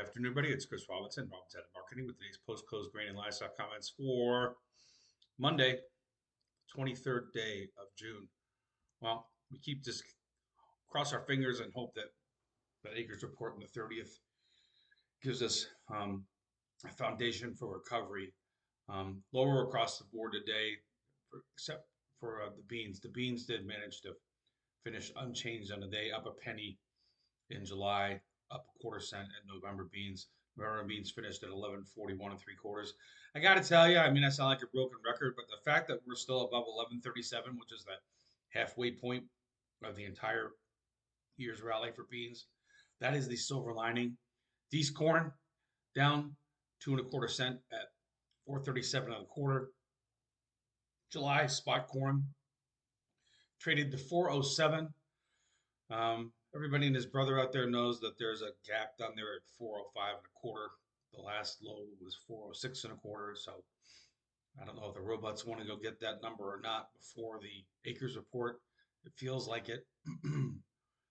Afternoon, everybody. It's Chris Robinson, Robinson Marketing, with today's post-close grain and livestock comments for Monday, 23rd day of June. Well, we keep just cross our fingers and hope that that acres report on the 30th gives us a foundation for recovery. Lower across the board today, except for the beans. The beans did manage to finish unchanged on the day, up a penny in July, up a quarter cent in November beans. November beans finished at 11.41 and three quarters. I got to tell you, I mean, I sound like a broken record, but the fact that we're still above 11.37, which is the halfway point of the entire year's rally for beans, that is the silver lining. These corn down 2.25 cents at 4.37 and a quarter. July spot corn traded to 4.07. Everybody and his brother out there knows that there's a gap down there at 4.05 and a quarter. The last low was 4.06 and a quarter. So I don't know if the robots want to go get that number or not before the acres report. It feels like it.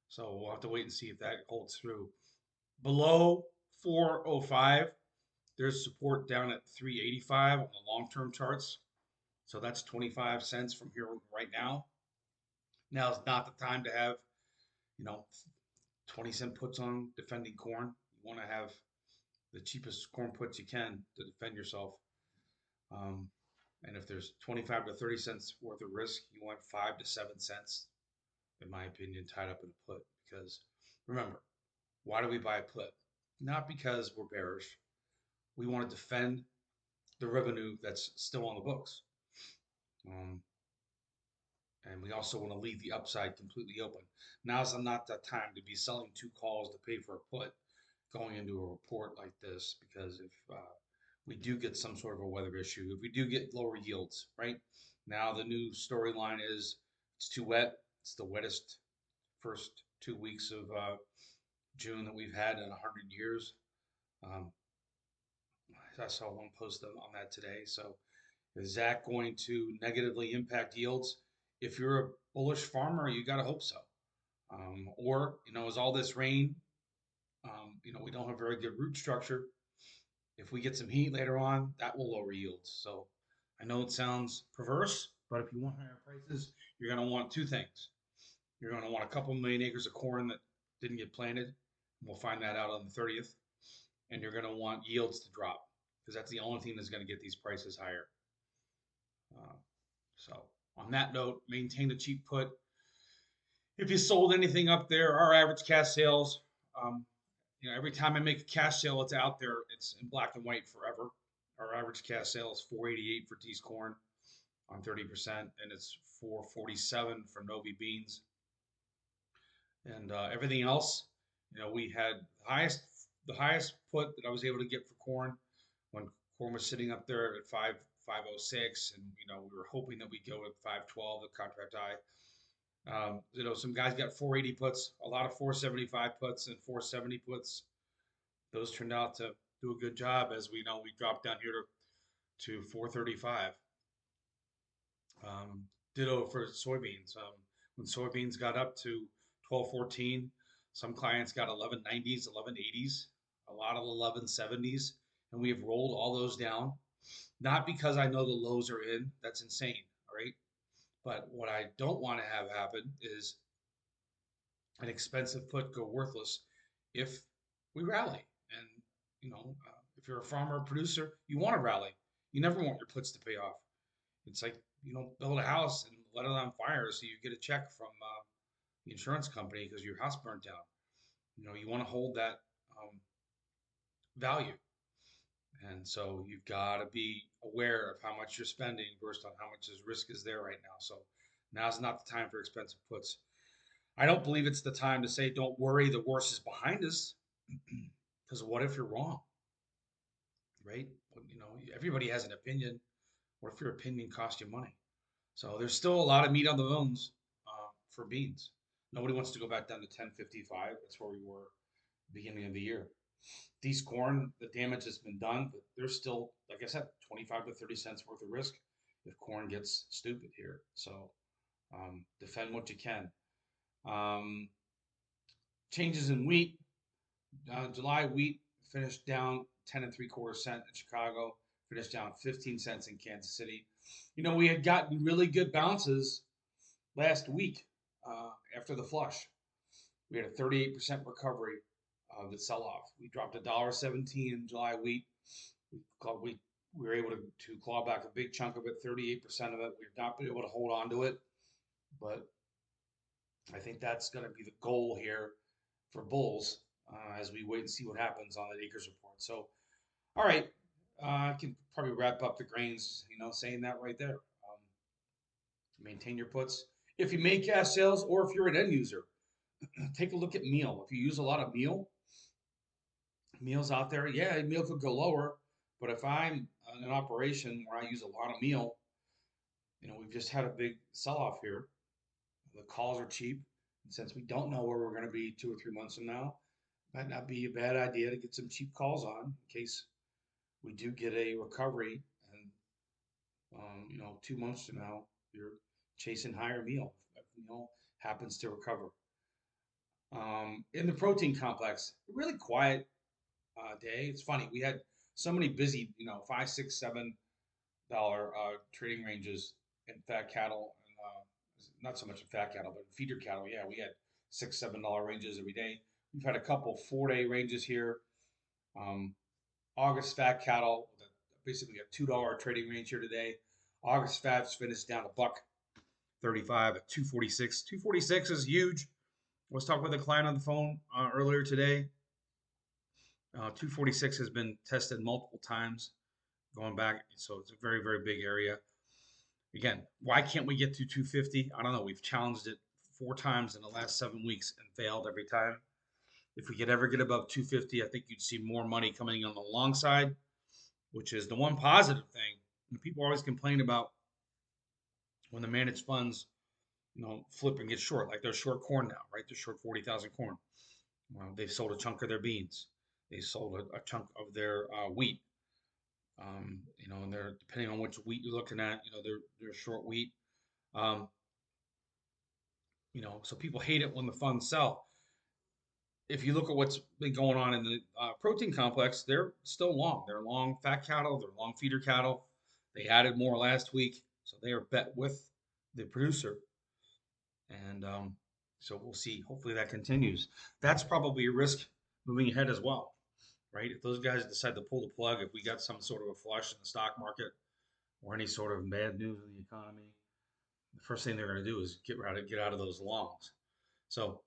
So we'll have to wait and see if that holds through. Below 4.05, there's support down at 3.85 on the long-term charts. So that's 25 cents from here right now. Now is not the time to have 20-cent puts on defending corn. You want to have the cheapest corn puts you can to defend yourself. And if there's 25 to 30 cents worth of risk, you want 5 to 7 cents, in my opinion, tied up in a put. Because remember, why do we buy a put? Not because we're bearish. We want to defend the revenue that's still on the books. And we also want to leave the upside completely open. Now's not the time to be selling two calls to pay for a put going into a report like this, because if we do get some sort of a weather issue, if we do get lower yields, right? Now the new storyline is it's too wet. It's the wettest first 2 weeks of June that we've had in 100 years. I saw one post on that today. So is that going to negatively impact yields? If you're a bullish farmer, you got to hope so. Or, is all this rain, we don't have very good root structure. If we get some heat later on, that will lower yields. So I know it sounds perverse, but if you want higher prices, you're going to want two things. You're going to want a couple million acres of corn that didn't get planted. We'll find that out on the 30th. And you're going to want yields to drop, because that's the only thing that's going to get these prices higher. So on that note, maintain a cheap put. If you sold anything up there, our average cash sales, every time I make a cash sale, it's out there. It's in black and white forever. Our average cash sale is 488 for D's corn on 30%, and it's 447 for Novi beans. And everything else, we had the highest put that I was able to get for corn when corn was sitting up there at 506, and we were hoping that we'd go at 512, the contract high. Some guys got 480 puts, a lot of 475 puts and 470 puts. Those turned out to do a good job, as we know we dropped down here to 435. Ditto for soybeans. When soybeans got up to 1214, some clients got 1190s, 1180s, a lot of 1170s, and we have rolled all those down. Not because I know the lows are in, that's insane, all right? But what I don't want to have happen is an expensive put go worthless if we rally. And, if you're a farmer or producer, you want to rally. You never want your puts to pay off. It's like, build a house and let it on fire so you get a check from the insurance company because your house burnt down. You want to hold that value. And so you've got to be aware of how much you're spending versus on how much risk is there right now. So now's not the time for expensive puts. I don't believe it's the time to say, don't worry, the worst is behind us. Because what if you're wrong? Right? Everybody has an opinion. What if your opinion costs you money? So there's still a lot of meat on the bones for beans. Nobody wants to go back down to 1055. That's where we were beginning of the year. These corn, the damage has been done, but there's still, like I said, 25 to 30 cents worth of risk if corn gets stupid here. So defend what you can. Changes in wheat. July wheat finished down 10 and 3/4 cents in Chicago, finished down 15 cents in Kansas City. We had gotten really good bounces last week after the flush. We had a 38% recovery of the sell-off. We dropped $1.17 in July wheat. We were able to claw back a big chunk of it, 38% of it. We've not been able to hold on to it, but I think that's going to be the goal here for bulls as we wait and see what happens on the acres report. So, all right, I can probably wrap up the grains, saying that right there. Maintain your puts. If you make cash sales or if you're an end user, take a look at meal. If you use a lot of meals out there, yeah, meal could go lower. But if I'm in an operation where I use a lot of meal, we've just had a big sell-off here. The calls are cheap. And since we don't know where we're going to be 2 or 3 months from now, it might not be a bad idea to get some cheap calls on in case we do get a recovery. And, 2 months from now, you're chasing higher meal if meal happens to recover. In the protein complex, really quiet day. It's funny. We had so many busy, $5, $6, $7 trading ranges in fat cattle, and not so much in fat cattle, but in feeder cattle. Yeah, we had $6, $7 ranges every day. We've had a couple 4-day ranges here. August fat cattle, basically a $2 trading range here today. August fats finished down $1.35 at 246. 246 is huge. I was talking with a client on the phone earlier today. 246 has been tested multiple times going back, so it's a very, very big area. Again, why can't we get to 250? I don't know. We've challenged it 4 times in the last 7 weeks and failed every time. If we could ever get above 250, I think you'd see more money coming on the long side, which is the one positive thing. And people always complain about when the managed funds, flip and get short, like they're short corn now, right? They're short 40,000 corn. They've sold a chunk of their beans. They sold a chunk of their wheat. And they're depending on which wheat you're looking at, they're short wheat. So people hate it when the funds sell. If you look at what's been going on in the protein complex, they're still long. They're long fat cattle. They're long feeder cattle. They added more last week, so they are bet with the producer. And so we'll see. Hopefully that continues. That's probably a risk moving ahead as well, right? If those guys decide to pull the plug, if we got some sort of a flush in the stock market or any sort of bad news in the economy, the first thing they're going to do is get out of those longs. So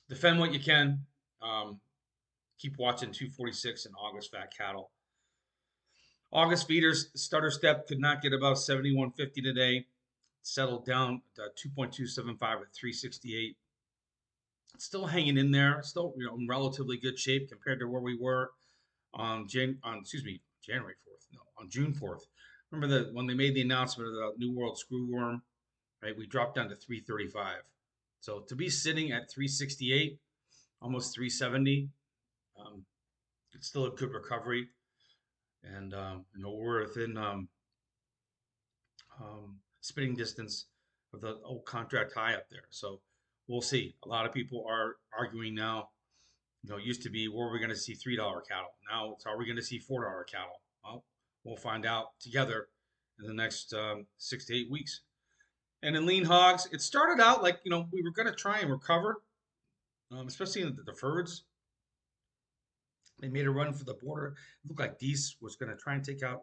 defend what you can. Keep watching 246 in August fat cattle. August feeders starter step could not get above 71.50 today. Settled down to 2.275 at 368. It's still hanging in there. Still, in relatively good shape compared to where we were on January 4th. No, on June 4th. Remember when they made the announcement of the New World Screwworm, right? We dropped down to 335. So to be sitting at 368, almost 370, it's still a good recovery. And we're within spitting distance of the old contract high up there. So we'll see. A lot of people are arguing now. It used to be, where are we going to see $3 cattle? Now it's, are we going to see $4 cattle? Well, we'll find out together in the next 6 to 8 weeks. And in lean hogs, it started out like, we were going to try and recover, especially in the deferreds. They made a run for the border. It looked like Deese was going to try and take out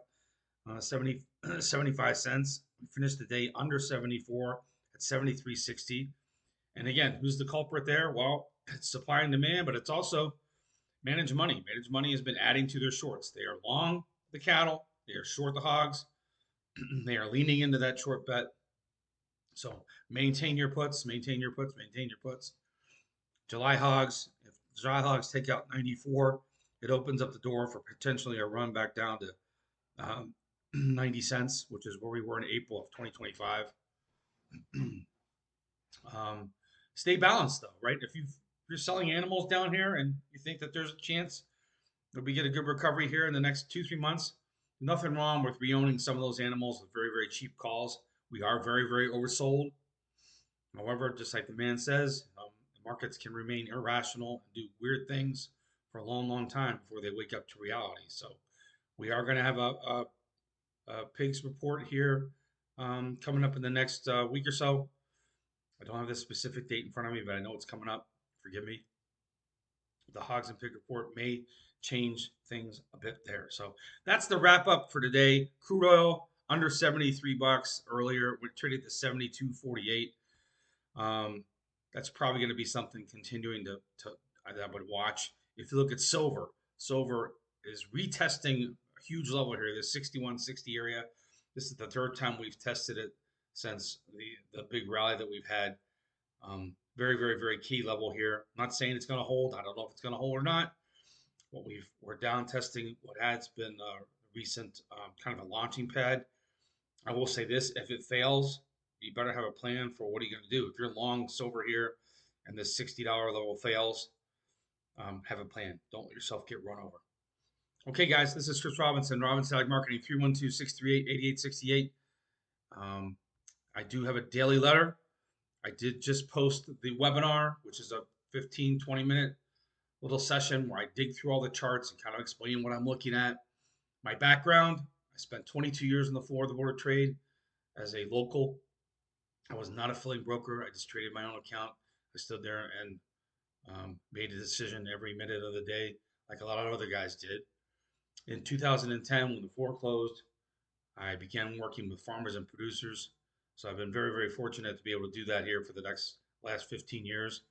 75 cents. We finished the day under 74 at 73.60. And again, who's the culprit there? Well, it's supply and demand, but it's also managed money. Managed money has been adding to their shorts. They are long the cattle. They are short the hogs. They are leaning into that short bet. So maintain your puts, maintain your puts, maintain your puts. July hogs, if July hogs take out 94, it opens up the door for potentially a run back down to 90 cents, which is where we were in April of 2025. Stay balanced though, right? If you're selling animals down here and you think that there's a chance that we get a good recovery here in the next 2-3 months, nothing wrong with reowning some of those animals with very, very cheap calls. We are very, very oversold. However, just like the man says, the markets can remain irrational and do weird things for a long, long time before they wake up to reality. So we are going to have a pigs report here coming up in the next week or so. I don't have the specific date in front of me, but I know it's coming up. Forgive me. The Hogs and Pig report may change things a bit there. So that's the wrap up for today. Crude oil under 73 bucks earlier. We traded to 72.48. That's probably going to be something continuing to I would watch. If you look at silver, silver is retesting a huge level here, this 61.60 area. This is the third time we've tested it since the big rally that we've had. Very, very, very key level here. I'm not saying it's going to hold. I don't know if it's going to hold or not. But we're down testing what has been a recent kind of a launching pad. I will say this: if it fails, you better have a plan for what are you going to do. If you're long silver here, and this $60 level fails, have a plan. Don't let yourself get run over. Okay, guys, this is Chris Robinson, Robinson Ag Marketing, 312-638-8868. I do have a daily letter. I did just post the webinar, which is a 15, 20-minute little session where I dig through all the charts and kind of explain what I'm looking at. My background, I spent 22 years on the floor of the Board of Trade as a local. I was not a filling broker. I just traded my own account. I stood there and made a decision every minute of the day, like a lot of other guys did. In 2010, when the floor closed, I began working with farmers and producers. So I've been very, very fortunate to be able to do that here for the last 15 years.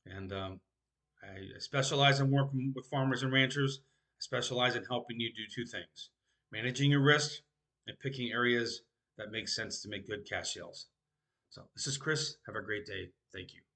And I specialize in working with farmers and ranchers. I specialize in helping you do two things: managing your risk and picking areas that make sense to make good cash sales. So this is Chris. Have a great day. Thank you.